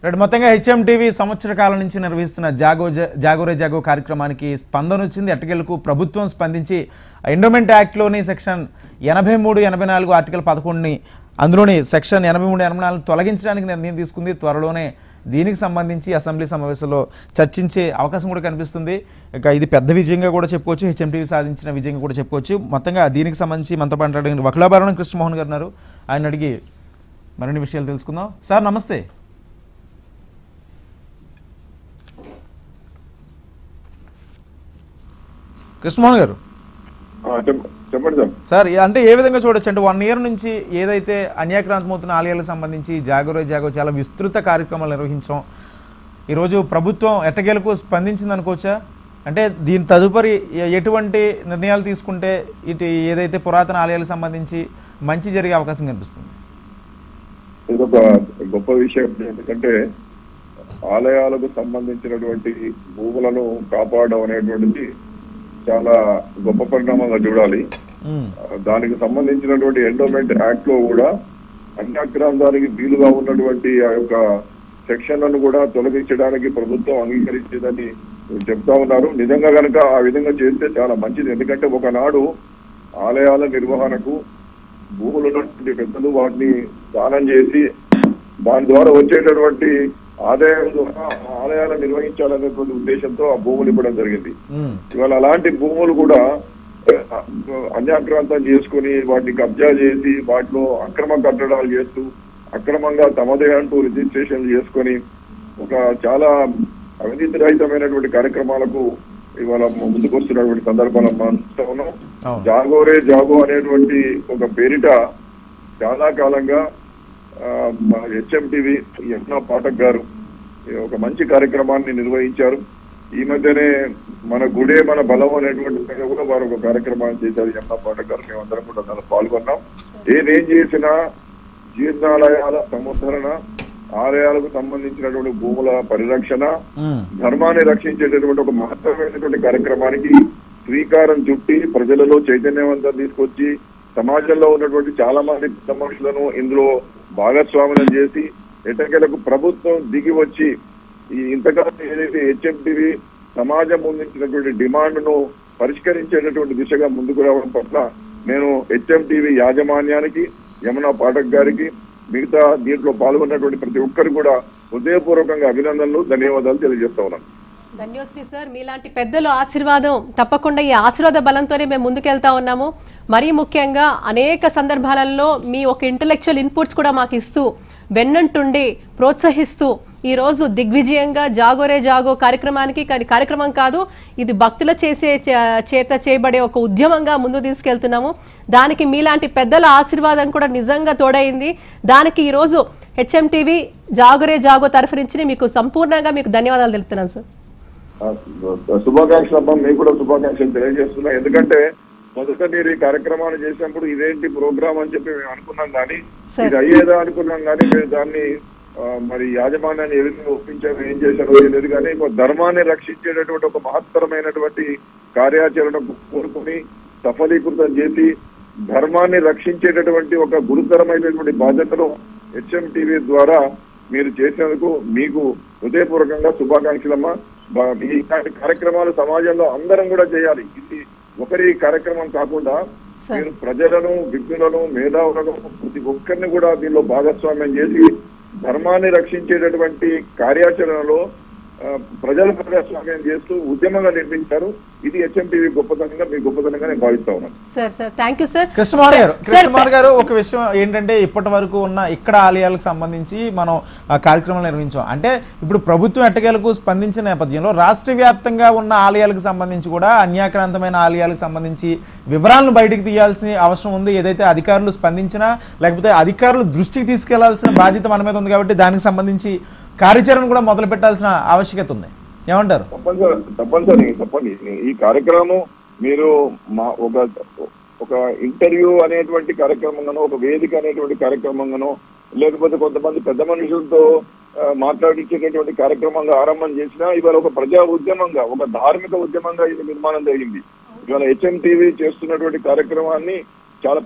మొత్తంగా హెచ్ఎంటీవీ సంవత్సర కాలం నుంచి నిర్వహిస్తున్న జాగోరే జాగో కార్యక్రమానికి స్పందన వచ్చింది. ఎట్టకేలకు ప్రభుత్వం స్పందించి ఎండోమెంట్ యాక్ట్లోని సెక్షన్ 83, 84 ఆర్టికల్ 11ని అందులోని సెక్షన్ 83, 84 తొలగించడానికి నిర్ణయం తీసుకుంది. త్వరలోనే దీనికి సంబంధించి అసెంబ్లీ సమావేశంలో చర్చించే అవకాశం కూడా కనిపిస్తుంది. ఇక ఇది పెద్ద విజయంగా కూడా చెప్పుకోవచ్చు, హెచ్ఎంటీవీ సాధించిన విజయంగా కూడా చెప్పుకోవచ్చు. మొత్తంగా దీనికి సంబంధించి మనతో మాట్లాడిన వకలాభరణం కృష్ణమోహన్ గారు ఉన్నారు. ఆయన అడిగి మరిన్ని విషయాలు తెలుసుకుందాం. సార్ నమస్తే. కృష్ణమోహన్ గారు చెప్పండి సార్. అంటే ఏ విధంగా చూడొచ్చు అంటే 1 year నుంచి ఏదైతే అన్యాక్రాంతమవుతున్న ఆలయాలకు సంబంధించి జాగోరే జాగో చాలా విస్తృత కార్యక్రమాలు నిర్వహించాం. ఈరోజు ప్రభుత్వం ఎట్టకేలకు స్పందించింది అనుకోవచ్చా? అంటే దీని తదుపరి ఎటువంటి నిర్ణయాలు తీసుకుంటే ఇటు ఏదైతే పురాతన ఆలయాలకు సంబంధించి మంచి జరిగే అవకాశం కనిపిస్తుంది? ఇది ఒక గొప్ప విషయం. ఎందుకంటే ఆలయాలకు సంబంధించినటువంటి భూములను కాపాడడం అనేటువంటిది చాలా గొప్ప పరిణామంగా చూడాలి. దానికి సంబంధించినటువంటి ఎండోమెంట్ యాక్ట్ లో కూడా అన్యాక్రాంతానికి వీలుగా ఉన్నటువంటి ఆ యొక్క సెక్షన్లను కూడా తొలగించడానికి ప్రభుత్వం అంగీకరించేదని చెప్తా ఉన్నారు. నిజంగా కనుక ఆ విధంగా చేస్తే చాలా మంచిది. ఎందుకంటే ఒకనాడు ఆలయాల నిర్వహణకు భూములు ఉన్నటువంటి పెద్దలు వాటిని దానం చేసి దాని ద్వారా వచ్చేటటువంటి ఆదాయం ద్వారా ఆలయాలు నిర్వహించాలనేటువంటి ఉద్దేశంతో ఆ భూములు ఇవ్వడం జరిగింది. ఇవాళ అలాంటి భూములు కూడా అన్యాక్రాంతం చేసుకుని వాటిని కబ్జా చేసి వాటిలో అక్రమ కట్టడాలు చేస్తూ అక్రమంగా తమదే అంటూ రిజిస్ట్రేషన్ చేసుకొని ఒక చాలా అవినీతి రహితమైనటువంటి కార్యక్రమాలకు ఇవాళ ముందుకు వస్తున్నటువంటి సందర్భాలు మనం చూస్తా ఉన్నాం. జాగోరే జాగో అనేటువంటి ఒక పేరిట చాలా కాలంగా హెచ్ఎంటీవీ యమునా పాఠక్ గారు ఒక మంచి కార్యక్రమాన్ని నిర్వహించారు. ఈ మధ్యనే మన గుడే మన బలం అనేటువంటి పేరు కూడా వారు ఒక కార్యక్రమాన్ని చేశారు. యమునా పాఠక్ గారు మేమందరం కూడా దానిలో పాల్గొన్నాం. ఏదేం చేసినా జీర్ణాలయాల సముద్ధరణ, ఆలయాలకు సంబంధించినటువంటి భూముల పరిరక్షణ, ధర్మాన్ని రక్షించేటటువంటి ఒక మహత్తరమైనటువంటి కార్యక్రమానికి శ్రీకారం చుట్టి ప్రజలలో చైతన్యవంతం తీసుకొచ్చి సమాజంలో ఉన్నటువంటి చాలా మంది పెద్ద మనుషులను ఇందులో భాగస్వామ్యం చేసి ఎటకేలకు ప్రభుత్వం దిగి వచ్చి ఈ ఇంతకాలం ఏదైతే హెచ్ఎంటీవీ సమాజం ముందుంచినటువంటి డిమాండ్ ను పరిష్కరించేటటువంటి దిశగా ముందుకు రావడం పట్ల నేను హెచ్ఎంటీవీ యాజమాన్యానికి, యమునా పాఠక్ గారికి, మిగతా దీంట్లో పాల్గొన్నటువంటి ప్రతి ఒక్కరు కూడా హృదయపూర్వకంగా అభినందనలు, ధన్యవాదాలు తెలియజేస్తా ఉన్నాను. ధన్యోస్మి సార్. మీలాంటి పెద్దలు ఆశీర్వాదం తప్పకుండా ఈ ఆశీర్వాద బలంతోనే మేము ముందుకెళ్తా ఉన్నాము. మరీ ముఖ్యంగా అనేక సందర్భాలలో మీ ఒక ఇంటలెక్చువల్ ఇన్పుట్స్ కూడా మాకు ఇస్తూ వెన్నంటుండి ప్రోత్సహిస్తూ ఈరోజు దిగ్విజయంగా జాగోరే జాగో కార్యక్రమానికి కార్యక్రమం కాదు, ఇది భక్తుల చేత చేయబడే ఒక ఉద్యమంగా ముందు తీసుకెళ్తున్నాము. దానికి మీలాంటి పెద్దల ఆశీర్వాదం కూడా నిజంగా తోడైంది. దానికి ఈరోజు హెచ్ఎంటీవీ జాగోరే జాగో తరఫు నుంచి మీకు సంపూర్ణంగా మీకు ధన్యవాదాలు తెలుపుతున్నాను సార్. శుభాకాంక్షలు అమ్మా, మీకు కూడా శుభాకాంక్షలు తెలియజేస్తున్నా. ఎందుకంటే మొదట మీరు ఈ కార్యక్రమాన్ని చేసినప్పుడు ఇదేంటి ప్రోగ్రామ్ అని చెప్పి మేము అనుకున్నాం, కానీ ఇది అయ్యేదా అనుకున్నాం, కానీ మీరు దాన్ని మరి యాజమాన్యాన్ని ఏ విధంగా ఒప్పించారు, ఏం చేశారో తెలియదు. కానీ ధర్మాన్ని రక్షించేటటువంటి ఒక మహత్తరమైనటువంటి కార్యాచరణ కోరుకుని సఫలీకృతం చేసి ధర్మాన్ని రక్షించేటటువంటి ఒక గురుతరమైనటువంటి బాధ్యతను హెచ్ఎంటీవీ ద్వారా మీరు చేసినందుకు మీకు హృదయపూర్వకంగా శుభాకాంక్షలమ్మా. ఇలాంటి కార్యక్రమాలు సమాజంలో అందరం కూడా చేయాలి. ఇది ఒకరి కార్యక్రమం కాకుండా మీరు ప్రజలను, విజ్ఞులను, మేధావులను ప్రతి ఒక్కరిని కూడా దీనిలో భాగస్వామ్యం చేసి ధర్మాన్ని రక్షించేటటువంటి కార్యాచరణలో ప్రజల భాగస్వామ్యం చేస్తూ ఉద్యమంగా నిర్మించారు. ఇది హెచ్ఎంటీవీ గొప్పతనంగా, మీ గొప్పతనంగా నేను భావిస్తా ఉన్నాను. కృష్ణమార్ గారు, ఒక విషయం ఏంటంటే ఇప్పటి వరకు ఉన్న ఇక్కడ ఆలయాలకు సంబంధించి మనం కార్యక్రమాలు నిర్వహించాం. అంటే ఇప్పుడు ప్రభుత్వం ఎట్టకేలకు స్పందించిన నేపథ్యంలో రాష్ట్ర వ్యాప్తంగా ఉన్న ఆలయాలకు సంబంధించి కూడా అన్యాక్రాంతమైన ఆలయాలకు సంబంధించి వివరాలను బయటకు తీయాల్సిన అవసరం ఉంది. ఏదైతే అధికారులు స్పందించినా లేకపోతే అధికారులు దృష్టికి తీసుకెళ్లాల్సిన బాధ్యత మన మీద ఉంది. కాబట్టి దానికి సంబంధించి కార్యాచరణ కూడా మొదలు పెట్టాల్సిన ఆవశ్యకత ఉంది. ఏమంటారు? తప్పని ఈ కార్యక్రమం మీరు ఒక ఇంటర్వ్యూ అనేటువంటి కార్యక్రమంగానో, ఒక వేదిక అనేటువంటి కార్యక్రమంగానో, లేకపోతే కొంతమంది పెద్ద మనుషులతో మాట్లాడించేటటువంటి కార్యక్రమంగా ఆరంభం చేసినా ఇవాళ ఒక ప్రజా ఉద్యమంగా, ఒక ధార్మిక ఉద్యమంగా ఇది నిర్మాణం జరిగింది. ఇవాళ హెచ్ఎంటీవీ చేస్తున్నటువంటి కార్యక్రమాన్ని చాలా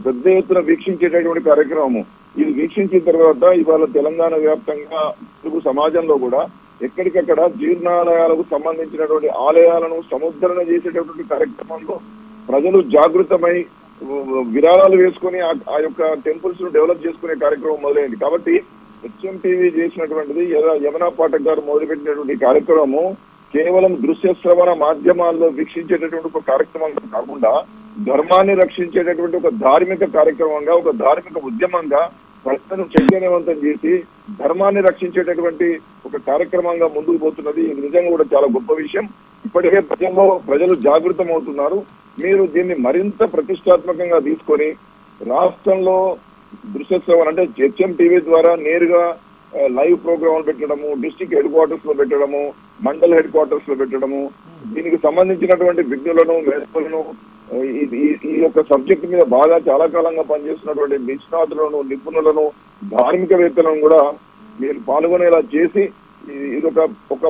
పెద్ద ఎత్తున వీక్షించేటటువంటి కార్యక్రమము. ఇది వీక్షించిన తర్వాత ఇవాళ తెలంగాణ వ్యాప్తంగా తెలుగు సమాజంలో కూడా ఎక్కడికక్కడ జీర్ణాలయాలకు సంబంధించినటువంటి ఆలయాలను సముద్ధరణ చేసేటటువంటి కార్యక్రమంలో ప్రజలు జాగృతమై విరాళాలు వేసుకుని ఆ యొక్క టెంపుల్స్ ను డెవలప్ చేసుకునే కార్యక్రమం మొదలైంది. కాబట్టి HMTV చేసినటువంటిది యమునా పాఠక్ గారు మొదలుపెట్టినటువంటి కార్యక్రమము కేవలం దృశ్య శ్రవణ మాధ్యమాల్లో వీక్షించేటటువంటి ఒక కార్యక్రమంగా కాకుండా ధర్మాన్ని రక్షించేటటువంటి ఒక ధార్మిక కార్యక్రమంగా, ఒక ధార్మిక ఉద్యమంగా ప్రజలను చైతన్యవంతం చేసి ధర్మాన్ని రక్షించేటటువంటి ఒక కార్యక్రమంగా ముందుకు పోతున్నది. ఇది నిజంగా కూడా చాలా గొప్ప విషయం. ఇప్పటికే ప్రజలు జాగృతం అవుతున్నారు. మీరు దీన్ని మరింత ప్రతిష్టాత్మకంగా తీసుకొని రాష్ట్రంలో దృశ్య శ్రవణ అంటే HMTV ద్వారా నేరుగా లైవ్ ప్రోగ్రాంలు పెట్టడము, డిస్ట్రిక్ట్ హెడ్ క్వార్టర్స్ లో పెట్టడము, మండల్ హెడ్ క్వార్టర్స్ లో పెట్టడము, దీనికి సంబంధించినటువంటి విజ్ఞులను, మేధావులను, ఈ యొక్క సబ్జెక్ట్ మీద బాగా చాలా కాలంగా పనిచేస్తున్నటువంటి నిష్ణాతులను, నిపుణులను, ధార్మికవేత్తలను కూడా మీరు పాల్గొనేలా చేసి ఇది ఒక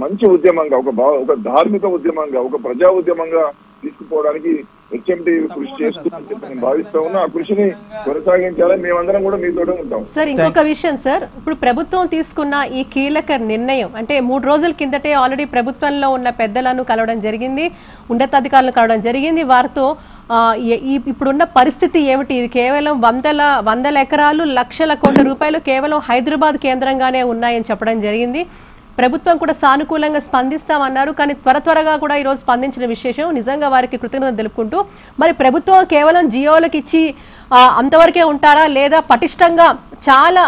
మంచి ఉద్యమంగా, ఒక ధార్మిక ఉద్యమంగా, ఒక ప్రజా ఉద్యమంగా తీసుకుపోవడానికి HMTV కృషి చేస్తూ నేను భావిస్తా ఉన్నా. ఆ కృషిని కొనసాగించాలని మేమందరం కూడా మీతోనే ఉంటాం. సార్ ఇంకొక విషయం సార్, ఇప్పుడు ప్రభుత్వం తీసుకున్న ఈ కీలక నిర్ణయం అంటే 3 రోజుల కిందటే ఆల్రెడీ ప్రభుత్వంలో ఉన్న పెద్దలను కలవడం జరిగింది, ఉన్నతాధికారులను కలవడం జరిగింది. వారితో ఇప్పుడున్న పరిస్థితి ఏమిటి, కేవలం వందల ఎకరాలు లక్షల కోట్ల రూపాయలు కేవలం హైదరాబాద్ కేంద్రంగానే ఉన్నాయని చెప్పడం జరిగింది. ప్రభుత్వం కూడా సానుకూలంగా స్పందిస్తామన్నారు, కానీ త్వరగా కూడా ఈరోజు స్పందించిన విశేషం. నిజంగా వారికి కృతజ్ఞతలు తెలుపుకుంటూ, మరి ప్రభుత్వం కేవలం జియోలకు ఇచ్చి అంతవరకే ఉంటారా, లేదా చాలా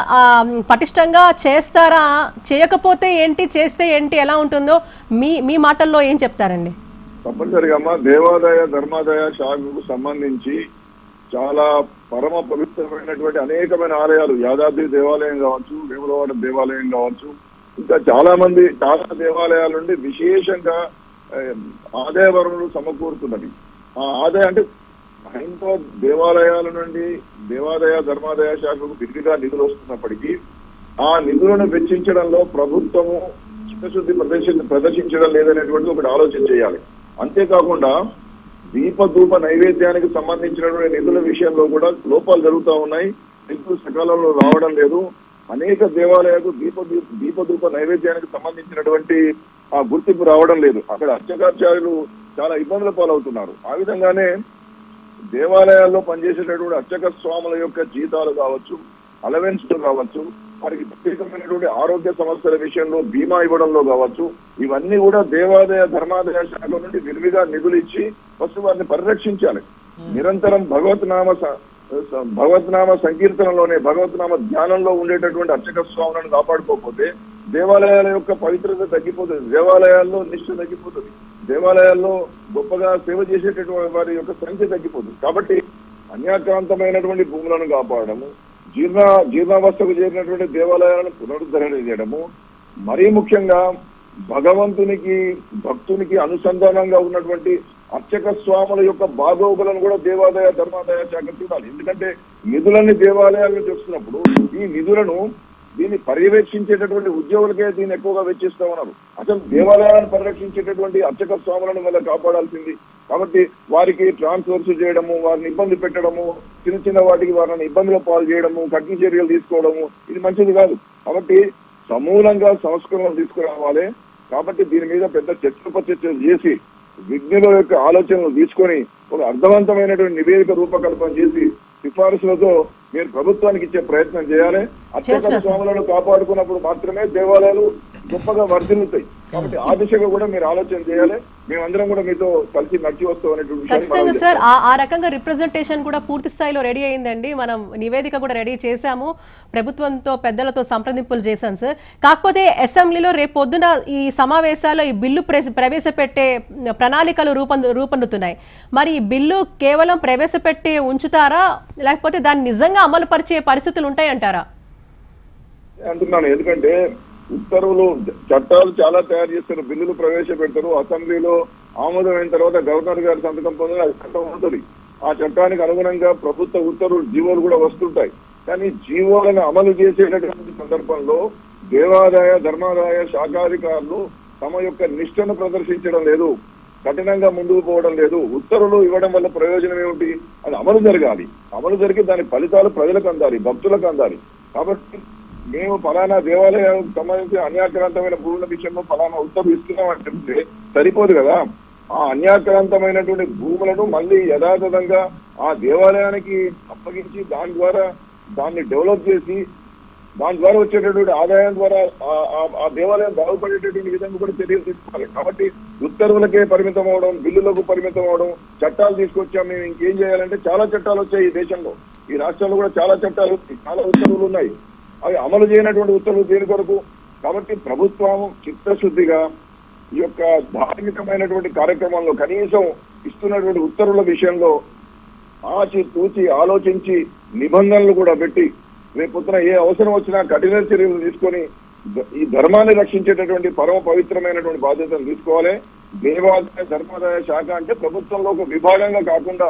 పటిష్టంగా చేస్తారా, చేయకపోతే ఏంటి, చేస్తే ఏంటి, ఎలా ఉంటుందో మీ మాటల్లో ఏం చెప్తారండి? తప్పనిసరిగా అమ్మా, దేవాదాయ ధర్మాదాయ శాఖకు సంబంధించి చాలా పరమ పవిత్రమైనటువంటి అనేకమైన ఆలయాలు, యాదాద్రి దేవాలయం కావచ్చు, వేములవాడ దేవాలయం కావచ్చు, ఇంకా చాలా దేవాలయాల నుండి విశేషంగా ఆదాయ వనరులు సమకూరుతున్నది. ఆ ఆదాయ అంటే హైందవ దేవాలయాల నుండి దేవాదాయ ధర్మాదాయ శాఖకు విధిగా నిధులు వస్తున్నప్పటికీ ఆ నిధులను వెచ్చించడంలో ప్రభుత్వము చిత్తశుద్ధి ప్రదర్శించడం లేదనేటువంటి ఒకటి ఆలోచన చేయాలి. అంతేకాకుండా దీపధూప నైవేద్యానికి సంబంధించినటువంటి నిధుల విషయంలో కూడా లోపాలు జరుగుతూ ఉన్నాయి. నిధులు సకాలంలో రావడం లేదు. అనేక దేవాలయాలకు దీపధూప నైవేద్యానికి సంబంధించినటువంటి ఆ గుర్తింపు రావడం లేదు. అక్కడ అర్చకాచార్యులు చాలా ఇబ్బందుల పాలవుతున్నారు. ఆ విధంగానే దేవాలయాల్లో పనిచేసేటటువంటి అర్చక స్వాముల యొక్క జీతాలు కావచ్చు, అలవెన్స్లు కావచ్చు, వారికి ప్రత్యేకమైనటువంటి ఆరోగ్య సమస్యల విషయంలో బీమా ఇవ్వడంలో కావచ్చు, ఇవన్నీ కూడా దేవాదాయ ధర్మాదాయ శాఖ నుండి విరివిగా నిధులు ఇచ్చి ఫస్ట్ వారిని పరిరక్షించాలి. నిరంతరం భగవద్నామ సంకీర్తనలోనే, భగవద్నామ ధ్యానంలో ఉండేటటువంటి అర్చక స్వాములను కాపాడుకోకపోతే దేవాలయాల యొక్క పవిత్రత తగ్గిపోతుంది, దేవాలయాల్లో నిష్ఠ తగ్గిపోతుంది, దేవాలయాల్లో గొప్పగా సేవ చేసేటటువంటి వారి యొక్క సంఖ్య తగ్గిపోతుంది. కాబట్టి అన్యాక్రాంతమైనటువంటి భూములను కాపాడము, జీర్ణావస్థకు చేరినటువంటి దేవాలయాలను పునరుద్ధరణ చేయడము, మరీ ముఖ్యంగా భగవంతునికి భక్తునికి అనుసంధానంగా ఉన్నటువంటి అర్చక స్వాముల యొక్క బాగోగులను కూడా దేవాదాయ ధర్మాదాయ శాఖ చూడాలి. ఎందుకంటే నిధులన్నీ దేవాలయాలను చూస్తున్నప్పుడు ఈ నిధులను దీన్ని పర్యవేక్షించేటటువంటి ఉద్యోగులకే దీన్ని ఎక్కువగా వెచ్చిస్తూ ఉన్నారు. అసలు దేవాలయాలను పరిరక్షించేటటువంటి అర్చక స్వాములను వల్ల కాపాడాల్సింది. కాబట్టి వారికి ట్రాన్స్ఫర్స్ చేయడము, వారిని ఇబ్బంది పెట్టడము, చిన్న వాటికి వారిని ఇబ్బందుల పాలు చేయడము, కఠిన చర్యలు తీసుకోవడము ఇది మంచిది కాదు. కాబట్టి సమూలంగా సంస్కరణలు తీసుకురావాలి. కాబట్టి దీని మీద పెద్ద చర్చలు చేసి విజ్ఞుల యొక్క ఆలోచనలు తీసుకొని ఒక అర్థవంతమైనటువంటి నివేదిక రూపకల్పన చేసి సిఫారసులతో మీరు ప్రభుత్వానికి ఇచ్చే ప్రయత్నం చేయాలి. అర్చక స్వాములను కాపాడుకున్నప్పుడు మాత్రమే దేవాలయాలు గొప్పగా వర్ధిల్లుతాయి. కాబట్టి ఆ దిశగా కూడా మీరు ఆలోచన చేయాలి. మేమందరం కూడా మీతో కలిసి నడిచి వస్తాం అనేటువంటి ఖచ్చితంగా సార్. ఆ రకంగా రిప్రజెంటేషన్ కూడా పూర్తి స్థాయిలో రెడీ అయిందండి. మనం నివేదిక కూడా రెడీ చేశాము, ప్రభుత్వంతో పెద్దలతో సంప్రదింపులు చేశాం సార్. కాకపోతే అసెంబ్లీలో రేపు పొద్దున ఈ సమావేశాల్లో ఈ బిల్లు ప్రవేశపెట్టే ప్రణాళికలు రూపొందుతున్నాయి. మరి ఈ బిల్లు కేవలం ప్రవేశపెట్టి ఉంచుతారా, లేకపోతే దాన్ని నిజంగా అమలు పరిచే పరిస్థితులు ఉంటాయంటారా? అంటున్నాను. ఎందుకంటే ఉత్తర్వులు, చట్టాలు చాలా తయారు చేస్తారు, బిల్లులు ప్రవేశపెడతారు, అసెంబ్లీలో ఆమోదమైన తర్వాత గవర్నర్ గారి సంతకం పొందని అది చట్టం ఉంటుంది. ఆ చట్టానికి అనుగుణంగా ప్రభుత్వ ఉత్తర్వులు, జీవోలు కూడా వస్తుంటాయి. కానీ జీవోలను అమలు చేసేటటువంటి సందర్భంలో దేవాదాయ ధర్మాదాయ శాఖాధికారులు తమ యొక్క నిష్ఠను ప్రదర్శించడం లేదు. కఠినంగా ముందుకు పోవడం లేదు. ఉత్తర్వులు ఇవ్వడం వల్ల ప్రయోజనం ఏమిటి? అది అమలు జరగాలి. అమలు జరిగి దాని ఫలితాలు ప్రజలకు అందాలి, భక్తులకు అందాలి. కాబట్టి మేము ఫలానా దేవాలయానికి సంబంధించి అన్యాక్రాంతమైన భూముల విషయంలో ఫలానా ఉత్తర్వులు ఇస్తున్నాం అంటే సరిపోదు కదా. ఆ అన్యాక్రాంతమైనటువంటి భూములను మళ్ళీ యథాతథంగా ఆ దేవాలయానికి అప్పగించి దాన్ని డెవలప్ చేసి దాని ద్వారా వచ్చేటటువంటి ఆదాయం ద్వారా ఆ దేవాలయం బాగుపడేటటువంటి విధంగా కూడా చర్యలు తీసుకోవాలి. కాబట్టి ఉత్తర్వులకే పరిమితం అవడం, బిల్లులకు పరిమితం అవడం, చట్టాలు తీసుకొచ్చాం మేము ఇంకేం చేయాలంటే చాలా చట్టాలు వచ్చాయి ఈ దేశంలో. ఈ రాష్ట్రంలో కూడా చాలా చట్టాలు, చాలా ఉత్తర్వులు ఉన్నాయి. అవి అమలు చేయనటువంటి ఉత్తర్వులు దేని కొరకు? కాబట్టి ప్రభుత్వం చిత్తశుద్ధిగా ఈ యొక్క ధార్మికమైనటువంటి కార్యక్రమంలో కనీసం ఇస్తున్నటువంటి ఉత్తర్వుల విషయంలో తూచి ఆలోచించి నిబంధనలు కూడా పెట్టి రేపొద్దున ఏ అవసరం వచ్చినా కఠిన చర్యలు తీసుకొని ఈ ధర్మాన్ని రక్షించేటటువంటి పరమ పవిత్రమైనటువంటి బాధ్యతను తీసుకోవాలి. దేవాదాయ ధర్మాదాయ శాఖ అంటే ప్రభుత్వంలో ఒక విభాగంగా కాకుండా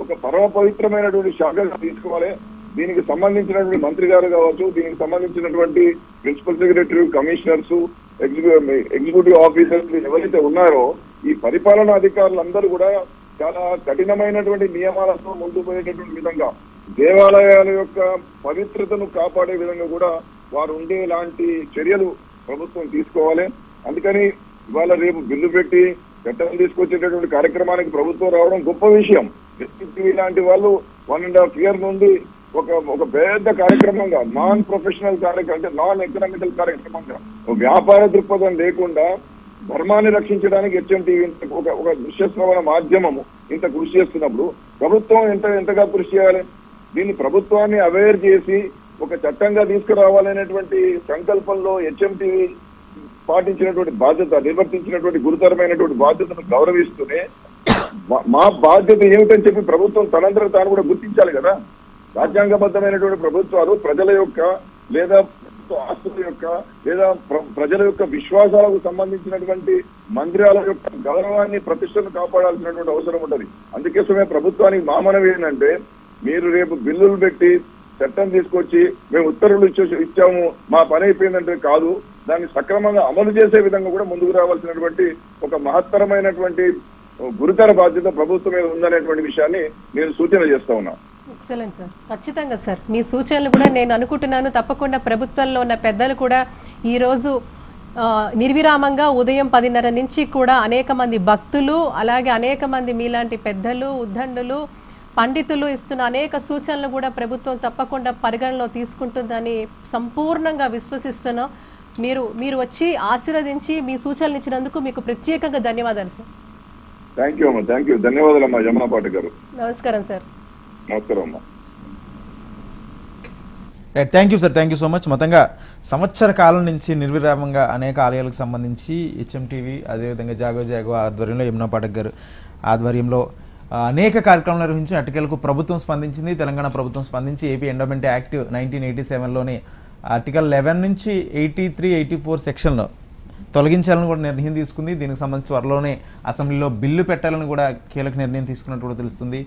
ఒక పరమ పవిత్రమైనటువంటి శాఖగా తీసుకోవాలి. దీనికి సంబంధించినటువంటి మంత్రి గారు కావచ్చు, దీనికి సంబంధించినటువంటి principal secretary, commissioners, executive officers ఎవరైతే ఉన్నారో ఈ పరిపాలనా అధికారులందరూ కూడా చాలా కఠినమైనటువంటి నియమాలతో ముందుకు పోయేటటువంటి విధంగా దేవాలయాల యొక్క పవిత్రతను కాపాడే విధంగా కూడా వారు ఉండేలాంటి చర్యలు ప్రభుత్వం తీసుకోవాలి. అందుకని ఇవాళ రేపు బిల్లు పెట్టి చట్టం తీసుకొచ్చేటటువంటి కార్యక్రమానికి ప్రభుత్వం రావడం గొప్ప విషయం. ఇలాంటి వాళ్ళు 1.5 years నుండి ఒక పెద్ద కార్యక్రమంగా నాన్ ప్రొఫెషనల్ కార్యక్రమం అంటే నాన్ ఎకనామికల్ కార్యక్రమంగా వ్యాపార దృక్పథం లేకుండా ధర్మాన్ని రక్షించడానికి హెచ్ఎంటీవీ ఒక దృశ్యశ్రవణ మాధ్యమము ఇంత కృషి చేస్తున్నప్పుడు ప్రభుత్వం ఎంతగా కృషి చేయాలి? దీన్ని ప్రభుత్వాన్ని అవేర్ చేసి ఒక చట్టంగా తీసుకురావాలనేటువంటి సంకల్పంలో హెచ్ఎంటీవీ పాటించినటువంటి బాధ్యత, నిర్వర్తించినటువంటి గురుతరమైనటువంటి బాధ్యతను గౌరవిస్తూనే మా బాధ్యత ఏమిటని చెప్పి ప్రభుత్వం తనంతరం తాను కూడా గుర్తించాలి కదా. రాజ్యాంగబద్ధమైనటువంటి ప్రభుత్వాలు ప్రజల యొక్క లేదా ఆస్తుల యొక్క లేదా ప్రజల యొక్క విశ్వాసాలకు సంబంధించినటువంటి మందిరాల యొక్క గౌరవాన్ని, ప్రతిష్టను కాపాడాల్సినటువంటి అవసరం ఉంటుంది. అందుకోసమే ప్రభుత్వానికి మా మనవి ఏంటంటే మీరు రేపు బిల్లులు పెట్టి చట్టం తీసుకొచ్చి మేము ఉత్తర్వులు ఇచ్చాము మా పని అయిపోయిందంటే కాదు, దాన్ని సక్రమంగా అమలు చేసే విధంగా కూడా ముందుకు రావాల్సినటువంటి ఒక మహత్తరమైనటువంటి గురుతర బాధ్యత ప్రభుత్వం మీద ఉందనేటువంటి విషయాన్ని నేను సూచన చేస్తా ఉన్నా. ఎక్సలెంట్ సార్, ఖచ్చితంగా సార్ మీ సూచనలు కూడా నేను అనుకుంటున్నాను. తప్పకుండా ప్రభుత్వంలో ఉన్న పెద్దలు కూడా ఈరోజు నిర్విరామంగా ఉదయం 10:30 నుంచి కూడా అనేక మంది భక్తులు, అలాగే అనేక మంది మీలాంటి పెద్దలు, ఉద్దండులు, పండితులు ఇస్తున్న అనేక సూచనలు కూడా ప్రభుత్వం తప్పకుండా పరిగణలో తీసుకుంటుందని సంపూర్ణంగా విశ్వసిస్తున్నాం. మీరు వచ్చి ఆశీర్వదించి మీ సూచనలు ఇచ్చినందుకు మీకు ప్రత్యేకంగా ధన్యవాదాలు సార్. థ్యాంక్ యూ అమ్మా, థ్యాంక్ యూ, ధన్యవాదాలు అమ్మా యమునా పాఠక్ గారు. నమస్కారం సార్. నమస్కారం అమ్మా. Right, thank you sir, thank you so much. మొత్తంగా సంవత్సర కాలం నుంచి నిర్విరామంగా అనేక ఆలయాలకు సంబంధించి హెచ్ఎంటీవీ అదేవిధంగా జాగో ఆధ్వర్యంలో యమునా పాఠక్ గారు ఆధ్వర్యంలో అనేక కార్యక్రమాలు నిర్వహించి అటుకెలకు ప్రభుత్వం స్పందించింది. తెలంగాణ ప్రభుత్వం స్పందించి ఏపీ ఎండోమెంట్ యాక్ట్ 1987లోని ఆర్టికల్ 11 నుంచి 83, 84 సెక్షన్లో తొలగించాలని కూడా నిర్ణయం తీసుకుంది. దీనికి సంబంధించి త్వరలోనే అసెంబ్లీలో బిల్లు పెట్టాలని కూడా కీలక నిర్ణయం తీసుకున్నట్టు కూడా తెలుస్తుంది.